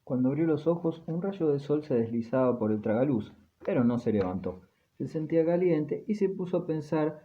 Cuando abrió los ojos, un rayo de sol se deslizaba por el tragaluz, pero no se levantó. Se sentía caliente y se puso a pensar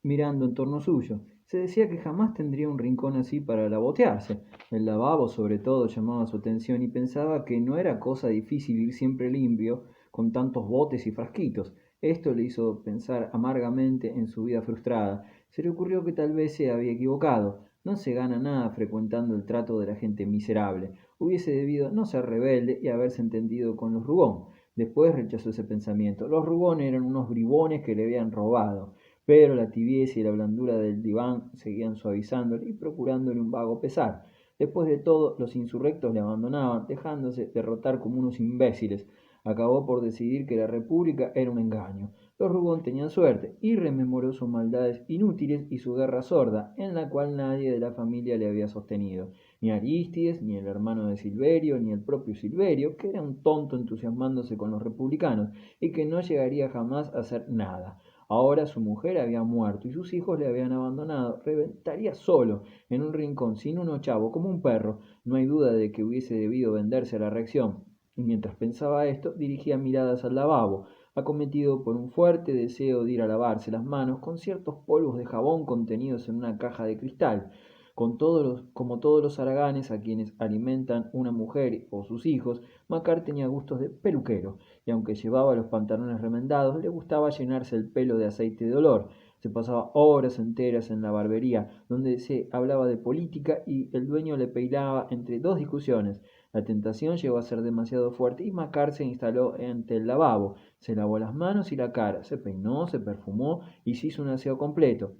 mirando en torno suyo. Se decía que jamás tendría un rincón así para lavotearse. El lavabo, sobre todo, llamaba su atención y pensaba que no era cosa difícil ir siempre limpio con tantos botes y frasquitos. Esto le hizo pensar amargamente en su vida frustrada. Se le ocurrió que tal vez se había equivocado. No se gana nada frecuentando el trato de la gente miserable. Hubiese debido no ser rebelde y haberse entendido con los Rubón. Después rechazó ese pensamiento. Los Rubón eran unos bribones que le habían robado, pero la tibieza y la blandura del diván seguían suavizándole y procurándole un vago pesar. Después de todo, los insurrectos le abandonaban, dejándose derrotar como unos imbéciles. Acabó por decidir que la república era un engaño. Los Rubón tenían suerte, y rememoró sus maldades inútiles y su guerra sorda, en la cual nadie de la familia le había sostenido. Ni Arístides, ni el hermano de Silverio, ni el propio Silverio, que era un tonto entusiasmándose con los republicanos, y que no llegaría jamás a hacer nada. Ahora su mujer había muerto y sus hijos le habían abandonado. Reventaría solo, en un rincón, sin un ochavo, como un perro. No hay duda de que hubiese debido venderse a la reacción. Y mientras pensaba esto, dirigía miradas al lavabo, acometido por un fuerte deseo de ir a lavarse las manos con ciertos polvos de jabón contenidos en una caja de cristal. Como todos los haraganes a quienes alimentan una mujer o sus hijos, Macar tenía gustos de peluquero, y aunque llevaba los pantalones remendados, le gustaba llenarse el pelo de aceite de olor. Se pasaba horas enteras en la barbería, donde se hablaba de política y el dueño le peinaba entre dos discusiones. La tentación llegó a ser demasiado fuerte y Macar se instaló ante el lavabo, se lavó las manos y la cara, se peinó, se perfumó y se hizo un aseo completo.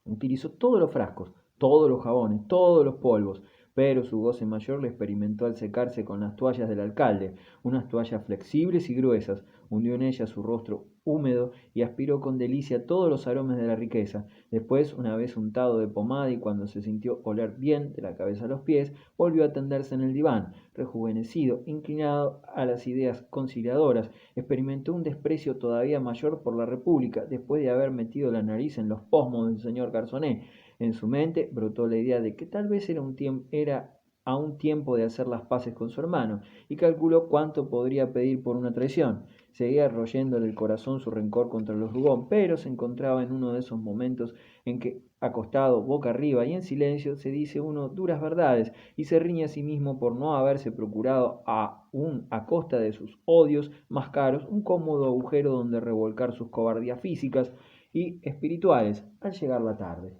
Utilizó todos los frascos, todos los jabones, todos los polvos, pero su goce mayor lo experimentó al secarse con las toallas del alcalde, unas toallas flexibles y gruesas. Hundió en ellas su rostro húmedo y aspiró con delicia todos los aromas de la riqueza. Después, una vez untado de pomada y cuando se sintió oler bien de la cabeza a los pies, volvió a tenderse en el diván, rejuvenecido, inclinado a las ideas conciliadoras. Experimentó un desprecio todavía mayor por la República, después de haber metido la nariz en los posmos del señor Garzonet. En su mente brotó la idea de que tal vez era a un tiempo de hacer las paces con su hermano, y calculó cuánto podría pedir por una traición. Seguía royéndole el corazón su rencor contra los Rubón, pero se encontraba en uno de esos momentos en que, acostado boca arriba y en silencio, se dice uno duras verdades y se riñe a sí mismo por no haberse procurado a costa de sus odios más caros un cómodo agujero donde revolcar sus cobardías físicas y espirituales al llegar la tarde.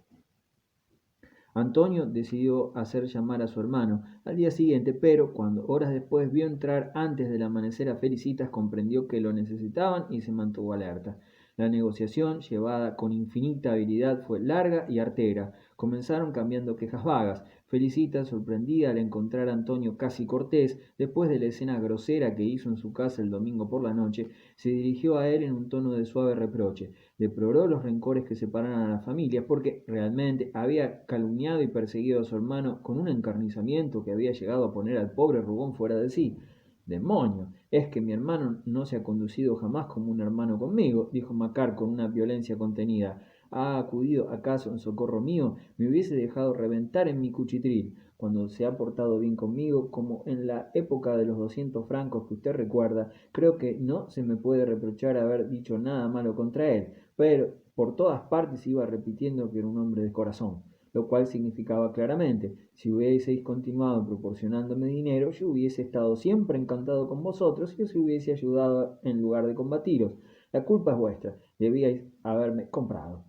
Antonio decidió hacer llamar a su hermano al día siguiente, pero cuando horas después vio entrar antes del amanecer a Felicitas, comprendió que lo necesitaban y se mantuvo alerta. La negociación, llevada con infinita habilidad, fue larga y artera. Comenzaron cambiando quejas vagas. Felicitas, sorprendida al encontrar a Antonio casi cortés, después de la escena grosera que hizo en su casa el domingo por la noche, se dirigió a él en un tono de suave reproche. Deploró los rencores que separaran a la familia, porque realmente había calumniado y perseguido a su hermano con un encarnizamiento que había llegado a poner al pobre Rubón fuera de sí. ¡Demonio! Es que mi hermano no se ha conducido jamás como un hermano conmigo, dijo Macar con una violencia contenida. ¿Ha acudido acaso en socorro mío? Me hubiese dejado reventar en mi cuchitril, cuando se ha portado bien conmigo, como en la época de los 200 francos que usted recuerda. Creo que no se me puede reprochar haber dicho nada malo contra él, pero por todas partes iba repitiendo que era un hombre de corazón, lo cual significaba claramente: si hubieseis continuado proporcionándome dinero, yo hubiese estado siempre encantado con vosotros y os hubiese ayudado en lugar de combatiros. La culpa es vuestra, debíais haberme comprado.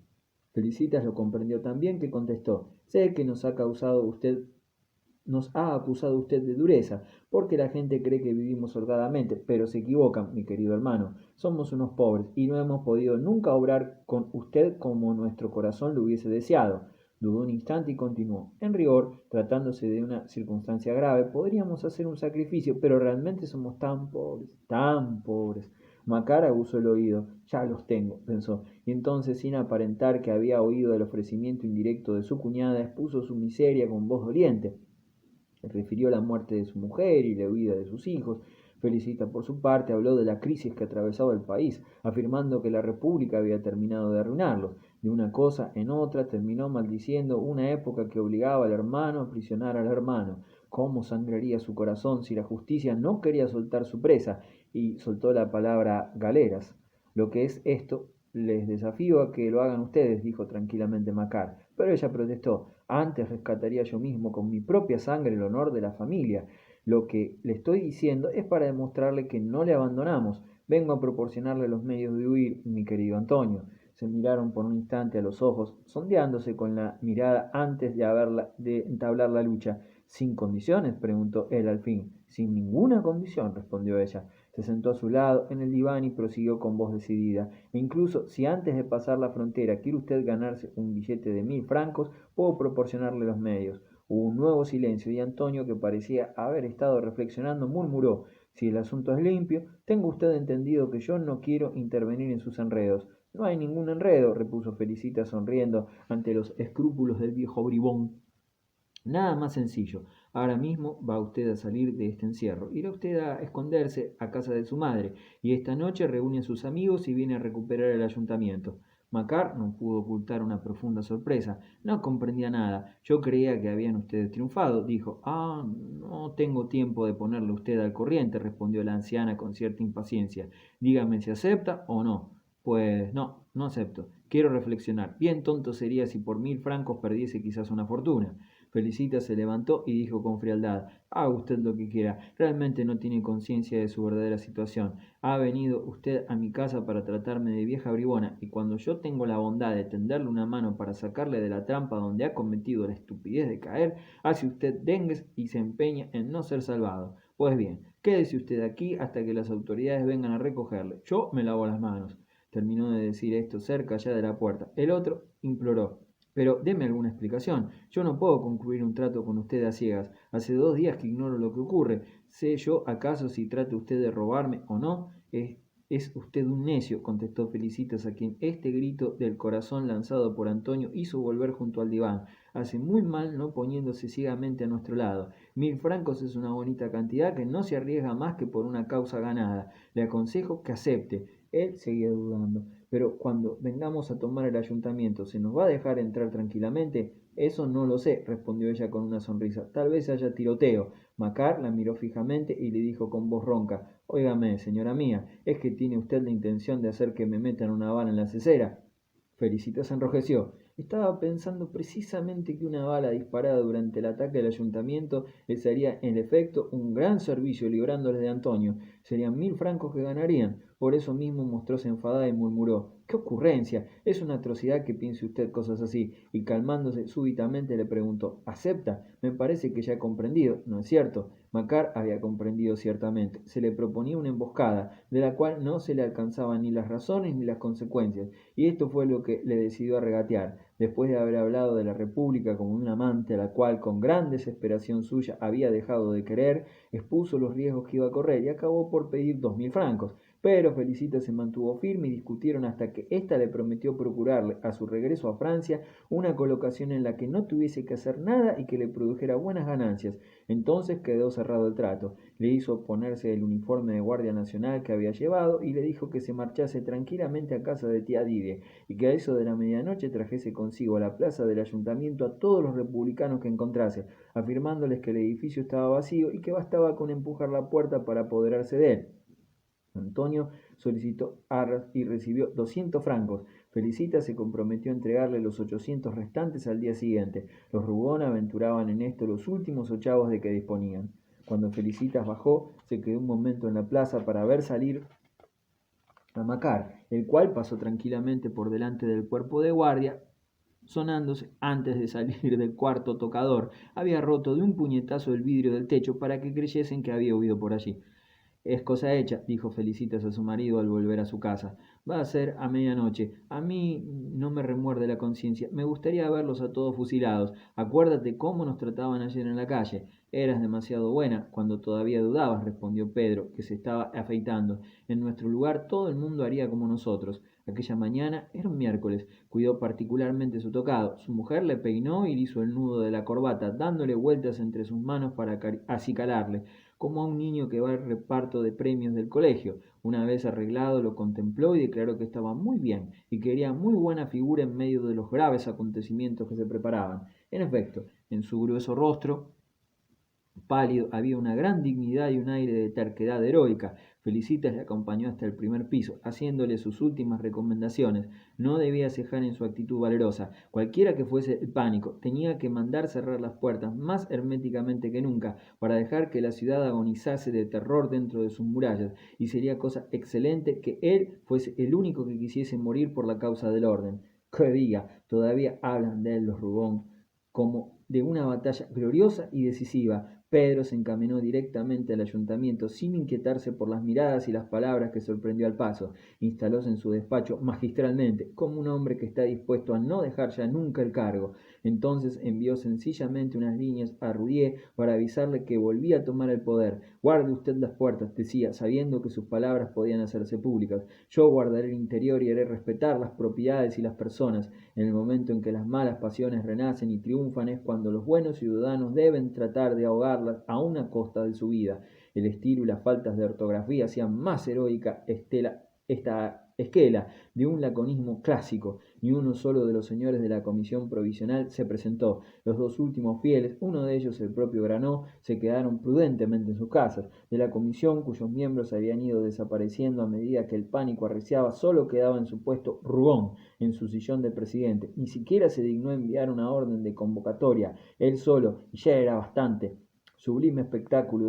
Felicitas lo comprendió tan bien que contestó: sé que nos ha acusado usted de dureza, porque la gente cree que vivimos holgadamente, pero se equivocan, mi querido hermano. Somos unos pobres y no hemos podido nunca obrar con usted como nuestro corazón lo hubiese deseado. Dudó un instante y continuó: en rigor, tratándose de una circunstancia grave, podríamos hacer un sacrificio, pero realmente somos tan pobres, tan pobres. Macar aguzó el oído. Ya los tengo, pensó, y entonces, sin aparentar que había oído el ofrecimiento indirecto de su cuñada, expuso su miseria con voz doliente. Refirió la muerte de su mujer y la huida de sus hijos. Felicita, por su parte, habló de la crisis que atravesaba el país, afirmando que la República había terminado de arruinarlos. De una cosa en otra terminó maldiciendo una época que obligaba al hermano a aprisionar al hermano. ¿Cómo sangraría su corazón si la justicia no quería soltar su presa? Y soltó la palabra galeras. Lo que es esto, les desafío a que lo hagan ustedes, dijo tranquilamente Macar. Pero ella protestó. Antes rescataría yo mismo con mi propia sangre el honor de la familia. Lo que le estoy diciendo es para demostrarle que no le abandonamos. Vengo a proporcionarle los medios de huir, mi querido Antonio. Se miraron por un instante a los ojos, sondeándose con la mirada antes de entablar la lucha. ¿Sin condiciones?, preguntó él al fin. Sin ninguna condición, respondió ella. Se sentó a su lado en el diván y prosiguió con voz decidida. E incluso si antes de pasar la frontera quiere usted ganarse un billete de 1000 francos, puedo proporcionarle los medios. Hubo un nuevo silencio y Antonio, que parecía haber estado reflexionando, murmuró: si el asunto es limpio, tenga usted entendido que yo no quiero intervenir en sus enredos. No hay ningún enredo, repuso Felicita sonriendo ante los escrúpulos del viejo bribón. Nada más sencillo. Ahora mismo va usted a salir de este encierro. Irá usted a esconderse a casa de su madre y esta noche reúne a sus amigos y viene a recuperar el ayuntamiento. Macar no pudo ocultar una profunda sorpresa. No comprendía nada. Yo creía que habían ustedes triunfado, dijo. Ah, no tengo tiempo de ponerle usted al corriente, respondió la anciana con cierta impaciencia. Dígame si acepta o no. Pues no, no acepto. Quiero reflexionar. Bien tonto sería si por 1000 francos perdiese quizás una fortuna. Felicita se levantó y dijo con frialdad: haga usted lo que quiera, realmente no tiene conciencia de su verdadera situación. Ha venido usted a mi casa para tratarme de vieja bribona, y cuando yo tengo la bondad de tenderle una mano para sacarle de la trampa donde ha cometido la estupidez de caer, hace usted dengues y se empeña en no ser salvado. Pues bien, quédese usted aquí hasta que las autoridades vengan a recogerle. Yo me lavo las manos. Terminó de decir esto cerca ya de la puerta. El otro imploró: pero deme alguna explicación. Yo no puedo concluir un trato con usted a ciegas. Hace 2 días que ignoro lo que ocurre. ¿Sé yo acaso si trata usted de robarme o no? Es usted un necio, contestó Felicitas, a quien este grito del corazón lanzado por Antonio hizo volver junto al diván. Hace muy mal no poniéndose ciegamente a nuestro lado. 1000 francos es una bonita cantidad que no se arriesga más que por una causa ganada. Le aconsejo que acepte. Él seguía dudando. Pero cuando vengamos a tomar el ayuntamiento, ¿se nos va a dejar entrar tranquilamente? Eso no lo sé, respondió ella con una sonrisa. Tal vez haya tiroteo. Macar la miró fijamente y le dijo con voz ronca: óigame, señora mía, ¿es que tiene usted la intención de hacer que me metan una bala en la cesera? Felicita se enrojeció. Estaba pensando precisamente que una bala disparada durante el ataque al ayuntamiento les haría en efecto un gran servicio librándoles de Antonio. Serían 1000 francos que ganarían. Por eso mismo mostróse enfadada y murmuró: ¡qué ocurrencia! Es una atrocidad que piense usted cosas así. Y calmándose súbitamente le preguntó: ¿acepta? Me parece que ya he comprendido, ¿no es cierto? Macar había comprendido ciertamente. Se le proponía una emboscada, de la cual no se le alcanzaban ni las razones ni las consecuencias, y esto fue lo que le decidió a regatear. Después de haber hablado de la República como un amante a la cual con gran desesperación suya había dejado de querer, expuso los riesgos que iba a correr y acabó por pedir 2000 francos. Pero Felicita se mantuvo firme y discutieron hasta que ésta le prometió procurarle, a su regreso a Francia, una colocación en la que no tuviese que hacer nada y que le produjera buenas ganancias. Entonces quedó cerrado el trato. Le hizo ponerse el uniforme de guardia nacional que había llevado y le dijo que se marchase tranquilamente a casa de tía Didie y que a eso de la medianoche trajese consigo a la plaza del ayuntamiento a todos los republicanos que encontrase, afirmándoles que el edificio estaba vacío y que bastaba con empujar la puerta para apoderarse de él. Antonio solicitó arras y recibió 200 francos. Felicita se comprometió a entregarle los 800 restantes al día siguiente. Los Rubón aventuraban en esto los últimos ochavos de que disponían. Cuando Felicitas bajó, se quedó un momento en la plaza para ver salir a Macar, el cual pasó tranquilamente por delante del cuerpo de guardia, sonándose antes de salir del cuarto tocador. Había roto de un puñetazo el vidrio del techo para que creyesen que había huido por allí. Es cosa hecha, dijo Felicitas a su marido al volver a su casa. Va a ser a medianoche. A mí no me remuerde la conciencia. Me gustaría verlos a todos fusilados. Acuérdate cómo nos trataban ayer en la calle. Eras demasiado buena cuando todavía dudabas, respondió Pedro, que se estaba afeitando. En nuestro lugar todo el mundo haría como nosotros. Aquella mañana, era un miércoles, cuidó particularmente su tocado. Su mujer le peinó y le hizo el nudo de la corbata, dándole vueltas entre sus manos para acicalarle, como a un niño que va al reparto de premios del colegio. Una vez arreglado, lo contempló y declaró que estaba muy bien y que haría muy buena figura en medio de los graves acontecimientos que se preparaban. En efecto, en su grueso rostro pálido había una gran dignidad y un aire de terquedad heroica. Felicitas le acompañó hasta el primer piso, haciéndole sus últimas recomendaciones. No debía cejar en su actitud valerosa. Cualquiera que fuese el pánico, tenía que mandar cerrar las puertas más herméticamente que nunca, para dejar que la ciudad agonizase de terror dentro de sus murallas, y sería cosa excelente que él fuese el único que quisiese morir por la causa del orden. ¡Qué día! Todavía hablan de él los Rubón como de una batalla gloriosa y decisiva. Pedro se encaminó directamente al ayuntamiento sin inquietarse por las miradas y las palabras que sorprendió al paso. Instalóse en su despacho magistralmente, como un hombre que está dispuesto a no dejar ya nunca el cargo. Entonces envió sencillamente unas líneas a Roudier para avisarle que volvía a tomar el poder. Guarde usted las puertas, decía, sabiendo que sus palabras podían hacerse públicas. Yo guardaré el interior y haré respetar las propiedades y las personas. En el momento en que las malas pasiones renacen y triunfan es cuando los buenos ciudadanos deben tratar de ahogarlas aún a costa de su vida. El estilo y las faltas de ortografía hacían más heroica esta esquela de un laconismo clásico. Ni uno solo de los señores de la comisión provisional se presentó. Los dos últimos fieles, uno de ellos el propio Granot, se quedaron prudentemente en sus casas. De la comisión, cuyos miembros habían ido desapareciendo a medida que el pánico arreciaba, solo quedaba en su puesto Rougon, en su sillón de presidente. Ni siquiera se dignó enviar una orden de convocatoria, él solo, y ya era bastante. Sublime espectáculo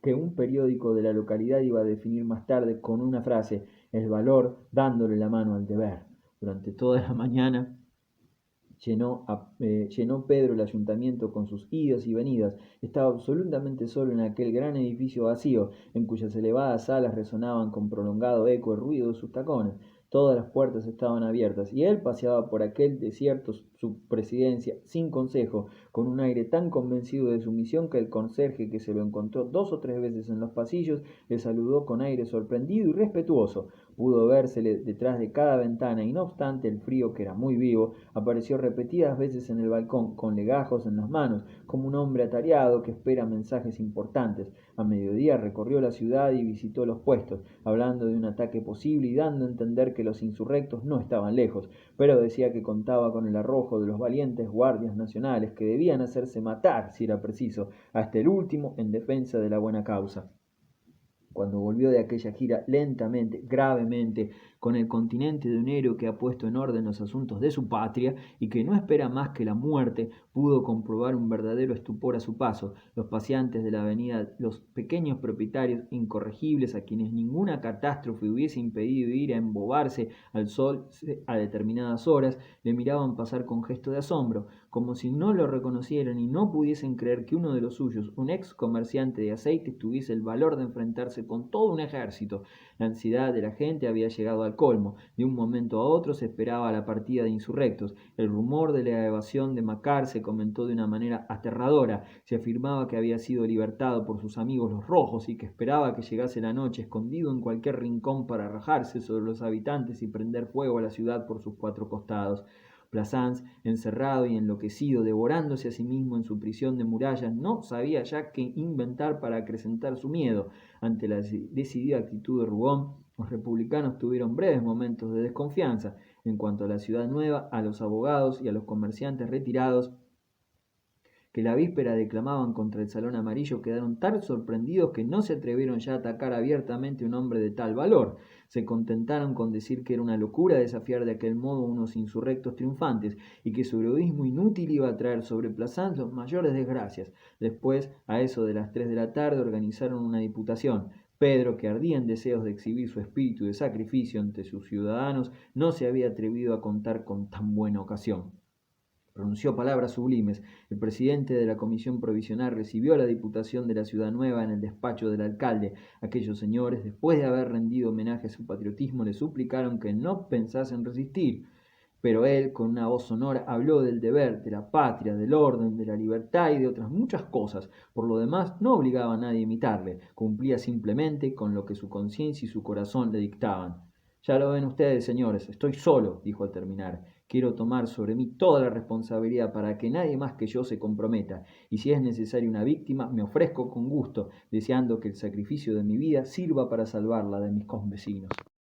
que un periódico de la localidad iba a definir más tarde con una frase: el valor dándole la mano al deber. Durante toda la mañana llenó Pedro el ayuntamiento con sus idas y venidas. Estaba absolutamente solo en aquel gran edificio vacío, en cuyas elevadas salas resonaban con prolongado eco el ruido de sus tacones. Todas las puertas estaban abiertas, y él paseaba por aquel desierto su presidencia sin consejo, con un aire tan convencido de su misión que el conserje, que se lo encontró 2 o 3 veces en los pasillos, le saludó con aire sorprendido y respetuoso. Pudo vérsele detrás de cada ventana, y no obstante el frío, que era muy vivo, apareció repetidas veces en el balcón, con legajos en las manos, como un hombre atareado que espera mensajes importantes. A mediodía recorrió la ciudad y visitó los puestos, hablando de un ataque posible y dando a entender que los insurrectos no estaban lejos, pero decía que contaba con el arrojo de los valientes guardias nacionales, que debían hacerse matar si era preciso, hasta el último, en defensa de la buena causa. Cuando volvió de aquella gira lentamente, gravemente, con el continente de un héroe que ha puesto en orden los asuntos de su patria y que no espera más que la muerte, pudo comprobar un verdadero estupor a su paso. Los paseantes de la avenida, los pequeños propietarios incorregibles a quienes ninguna catástrofe hubiese impedido ir a embobarse al sol a determinadas horas, le miraban pasar con gesto de asombro, como si no lo reconocieran y no pudiesen creer que uno de los suyos, un ex comerciante de aceite, tuviese el valor de enfrentarse con todo un ejército. La ansiedad de la gente había llegado al colmo. De un momento a otro se esperaba la partida de insurrectos. El rumor de la evasión de Macquart se comentó de una manera aterradora. Se afirmaba que había sido libertado por sus amigos los rojos y que esperaba que llegase la noche, escondido en cualquier rincón, para arrojarse sobre los habitantes y prender fuego a la ciudad por sus 4 costados. Plassans, encerrado y enloquecido, devorándose a sí mismo en su prisión de murallas, no sabía ya qué inventar para acrecentar su miedo. Ante la decidida actitud de Rougon, los republicanos tuvieron breves momentos de desconfianza. En cuanto a la ciudad nueva, a los abogados y a los comerciantes retirados, que la víspera declamaban contra el Salón Amarillo, quedaron tan sorprendidos que no se atrevieron ya a atacar abiertamente a un hombre de tal valor. Se contentaron con decir que era una locura desafiar de aquel modo a unos insurrectos triunfantes, y que su heroísmo inútil iba a traer sobre Plassans las mayores desgracias. Después, a eso de las 3 de la tarde, organizaron una diputación. Pedro, que ardía en deseos de exhibir su espíritu de sacrificio ante sus ciudadanos, no se había atrevido a contar con tan buena ocasión. Pronunció palabras sublimes. El presidente de la comisión provisional recibió a la diputación de la Ciudad Nueva en el despacho del alcalde. Aquellos señores, después de haber rendido homenaje a su patriotismo, le suplicaron que no pensasen resistir. Pero él, con una voz sonora, habló del deber, de la patria, del orden, de la libertad y de otras muchas cosas. Por lo demás, no obligaba a nadie a imitarle. Cumplía simplemente con lo que su conciencia y su corazón le dictaban. Ya lo ven ustedes, señores, estoy solo, dijo al terminar. Quiero tomar sobre mí toda la responsabilidad para que nadie más que yo se comprometa, y si es necesaria una víctima, me ofrezco con gusto, deseando que el sacrificio de mi vida sirva para salvar la de mis convecinos.